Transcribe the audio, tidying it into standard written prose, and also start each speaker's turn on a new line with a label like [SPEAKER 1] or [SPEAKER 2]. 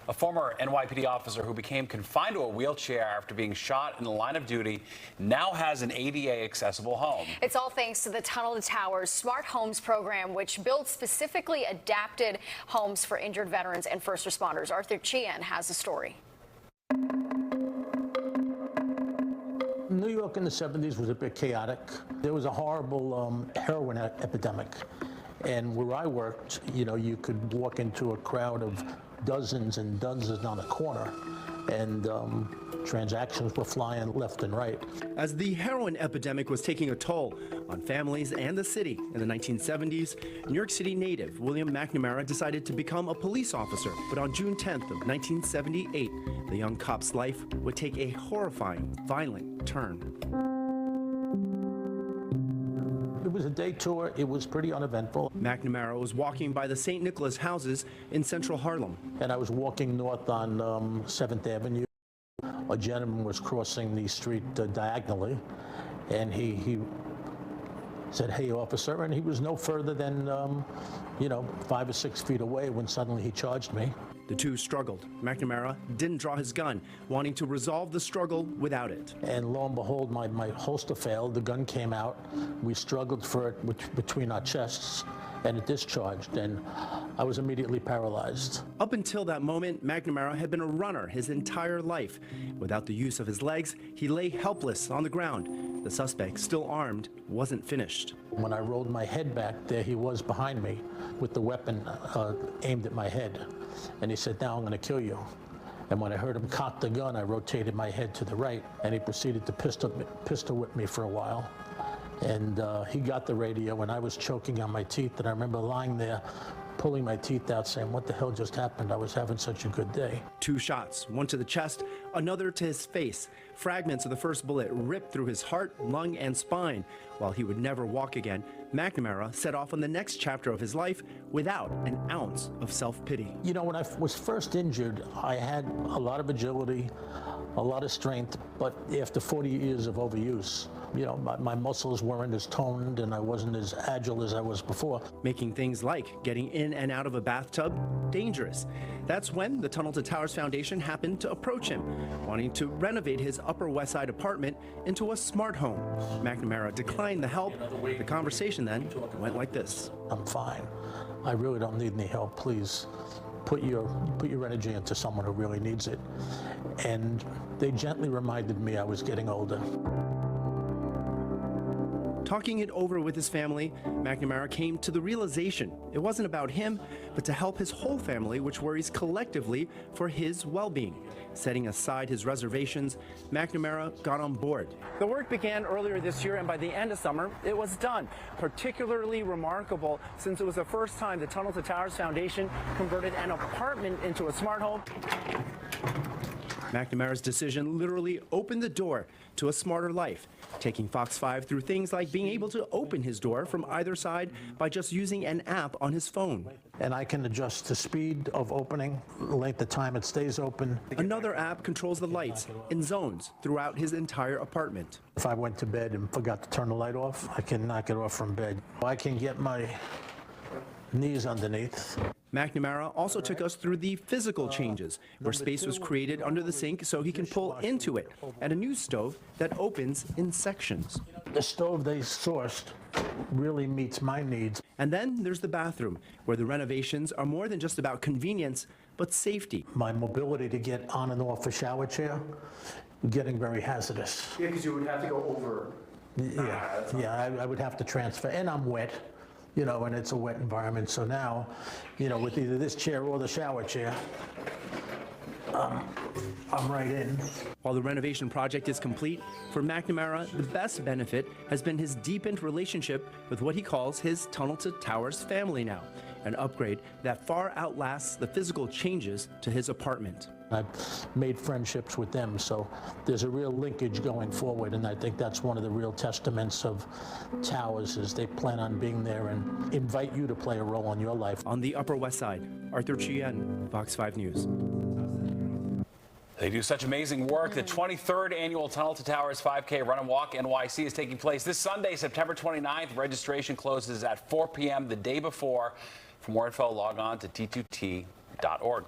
[SPEAKER 1] A former NYPD officer who became confined to a wheelchair after being shot in the line of duty now has an ADA-accessible home.
[SPEAKER 2] It's all thanks to the Tunnel to Towers Smart Homes program, which builds specifically adapted homes for injured veterans and first responders. Arthur Chien has the story.
[SPEAKER 3] New York in the 70s was a bit chaotic. There was a horrible heroin epidemic. And where I worked, you could walk into a crowd of dozens and dozens on a corner, and transactions were flying left and right.
[SPEAKER 4] As the heroin epidemic was taking a toll on families and the city in the 1970s, New York City native William McNamara decided to become a police officer. But on June 10th of 1978, the young cop's life would take a horrifying, violent turn.
[SPEAKER 3] It was a day tour. It was pretty uneventful.
[SPEAKER 4] McNamara was walking by the St. Nicholas houses in central Harlem.
[SPEAKER 3] And I was walking north on 7th Avenue. A gentleman was crossing the street diagonally, and he said, "Hey, officer," and he was no further than, 5 or 6 feet away when suddenly he charged me.
[SPEAKER 4] The two struggled. McNamara didn't draw his gun, wanting to resolve the struggle without it.
[SPEAKER 3] And lo and behold, my holster failed. The gun came out. We struggled for it between our chests, and it discharged, and I was immediately paralyzed.
[SPEAKER 4] Up until that moment, McNamara had been a runner his entire life. Without the use of his legs, he lay helpless on the ground. The suspect, still armed, wasn't finished.
[SPEAKER 3] When I rolled my head back, there he was behind me with the weapon aimed at my head. And he said, "Now I'm going to kill you." And when I heard him cock the gun, I rotated my head to the right, and he proceeded to pistol whip me for a while. And he got the radio, and I was choking on my teeth, and I remember lying there, pulling my teeth out, saying, "What the hell just happened? I was having such a good day."
[SPEAKER 4] 2 shots, one to the chest, another to his face. Fragments of the first bullet ripped through his heart, lung, and spine. While he would never walk again, McNamara set off on the next chapter of his life without an ounce of self-pity.
[SPEAKER 3] When I was first injured, I had a lot of agility, a lot of strength, but after 40 years of overuse, my muscles weren't as toned and I wasn't as agile as I was before.
[SPEAKER 4] Making things like getting in and out of a bathtub dangerous. That's when the Tunnel to Towers Foundation happened to approach him, wanting to renovate his Upper West Side apartment into a smart home. McNamara declined the help. The conversation then went like this.
[SPEAKER 3] "I'm fine. I really don't need any help. Please put your energy into someone who really needs it." And they gently reminded me I was getting older.
[SPEAKER 4] Talking it over with his family, McNamara came to the realization it wasn't about him, but to help his whole family, which worries collectively for his well-being. Setting aside his reservations, McNamara got on board. The work began earlier this year, and by the end of summer, it was done. Particularly remarkable since it was the first time the Tunnel to Towers Foundation converted an apartment into a smart home. McNamara's decision literally opened the door to a smarter life, taking Fox 5 through things like being able to open his door from either side by just using an app on his phone.
[SPEAKER 3] And I can adjust the speed of opening, the length of time it stays open.
[SPEAKER 4] Another app controls the lights in zones throughout his entire apartment.
[SPEAKER 3] If I went to bed and forgot to turn the light off, I can knock it off from bed. I can get my knees underneath.
[SPEAKER 4] McNamara also took us through the physical changes, where space was created under the sink so he can pull into it, and a new stove that opens in sections.
[SPEAKER 3] The stove they sourced really meets my needs.
[SPEAKER 4] And then there's the bathroom, where the renovations are more than just about convenience, but safety.
[SPEAKER 3] My mobility to get on and off a shower chair, getting very hazardous.
[SPEAKER 4] Yeah, because you would have to go over.
[SPEAKER 3] I would have to transfer, and I'm wet. And it's a wet environment. So now, with either this chair or the shower chair, I'm right in.
[SPEAKER 4] While the renovation project is complete, for McNamara, the best benefit has been his deepened relationship with what he calls his Tunnel to Towers family now, an upgrade that far outlasts the physical changes to his apartment.
[SPEAKER 3] I've made friendships with them, so there's a real linkage going forward, and I think that's one of the real testaments of Towers is they plan on being there and invite you to play a role in your life.
[SPEAKER 4] On the Upper West Side, Arthur Chien, Fox 5 News.
[SPEAKER 1] They do such amazing work. The 23rd annual Tunnel to Towers 5K Run and Walk NYC is taking place this Sunday, September 29th. Registration closes at 4 p.m. the day before. For more info, log on to t2t.org.